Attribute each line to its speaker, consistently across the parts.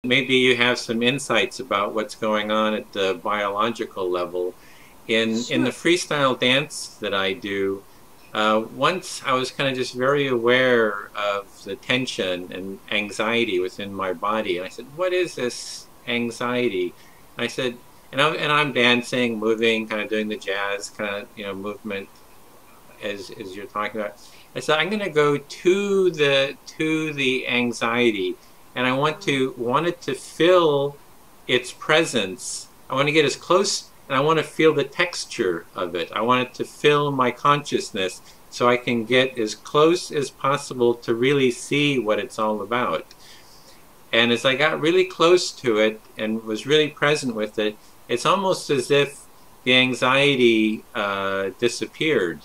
Speaker 1: Maybe you have some insights about what's going on at the biological level. In the
Speaker 2: Sure.
Speaker 1: freestyle dance that I do, once I was kind of just very aware of the tension and anxiety within my body. And I said, "What is this anxiety?" I said, and I'm dancing, moving, kind of doing the jazz kind of movement as you're talking about. I said, I'm going to go to the anxiety, and I want it to feel its presence. I want to get as close, and I want to feel the texture of it. I want it to fill my consciousness so I can get as close as possible to really see what it's all about. And as I got really close to it and was really present with it, it's almost as if the anxiety disappeared,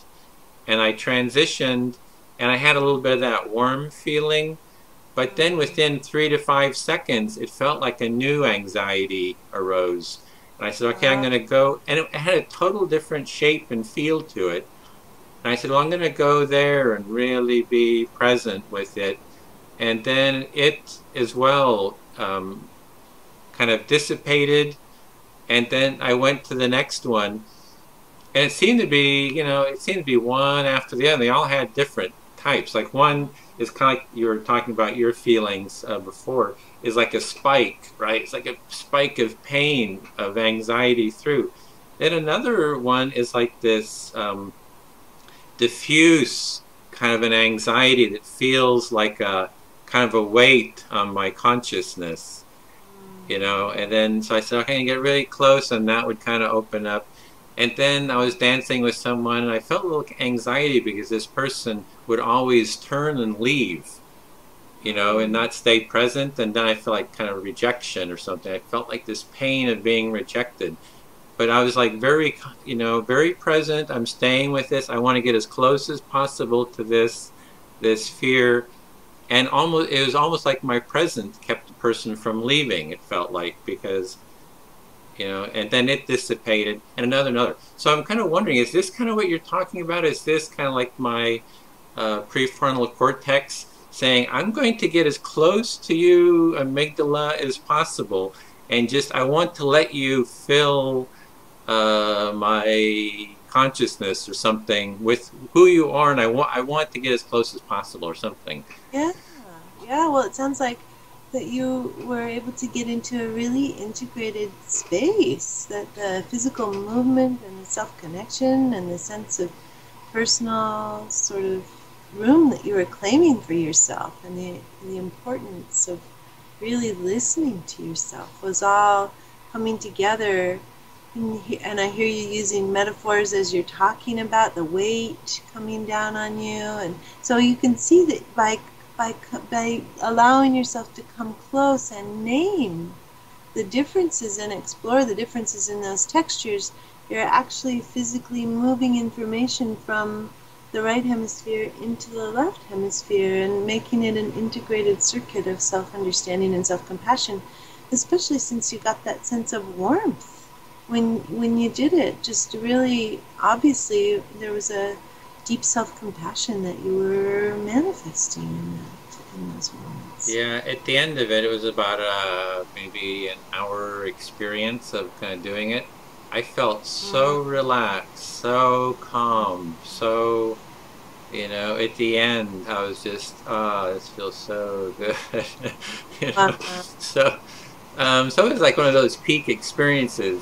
Speaker 1: and I transitioned, and I had a little bit of that warm feeling. But then within 3 to 5 seconds, it felt like a new anxiety arose. And I said, okay, I'm
Speaker 2: Uh,
Speaker 1: going to go. And it had a total different shape and feel to it. And I said, well, I'm going to go there and really be present with it. And then it as well kind of dissipated. And then I went to the next one. And it seemed to be, it seemed to be one after the other. They all had different types. Like one is kind of like you were talking about your feelings before, is like a spike, right? It's like a spike of pain, of anxiety through. Then another one is like this diffuse kind of an anxiety that feels like a kind of a weight on my consciousness, and then so I said, okay, I get really close, and that would kind of open up. And then I was dancing with someone, and I felt a little anxiety because this person would always turn and leave, and not stay present. And then I felt like kind of rejection or something. I felt like this pain of being rejected. But I was like very, very present. I'm staying with this. I want to get as close as possible to this fear. And it was almost like my presence kept the person from leaving. It felt like, because and then it dissipated, and another. So I'm kind of wondering, is this kind of what you're talking about? Is this kind of like my prefrontal cortex saying, I'm going to get as close to you, amygdala, as possible, and just I want to let you fill my consciousness or something with who you are, and I want to get as close as possible or something.
Speaker 2: yeah, yeah. Well, it sounds like that you were able to get into a really integrated space, that the physical movement and the self-connection and the sense of personal sort of room that you were claiming for yourself, and the importance of really listening to yourself was all coming together. And I hear you using metaphors as you're talking about the weight coming down on you, and so you can see that by allowing yourself to come close and name the differences and explore the differences in those textures, you're actually physically moving information from the right hemisphere into the left hemisphere and making it an integrated circuit of self-understanding and self-compassion, especially since you got that sense of warmth when you did it. Just really, obviously, there was a deep self-compassion that you were manifesting in those moments.
Speaker 1: Yeah, at the end of it, it was about maybe an hour experience of kind of doing it. I felt so
Speaker 2: Mm.
Speaker 1: relaxed, so calm, so, at the end, I was just, this feels so good. you know.
Speaker 2: Uh-huh.
Speaker 1: So, so it was like one of those peak experiences.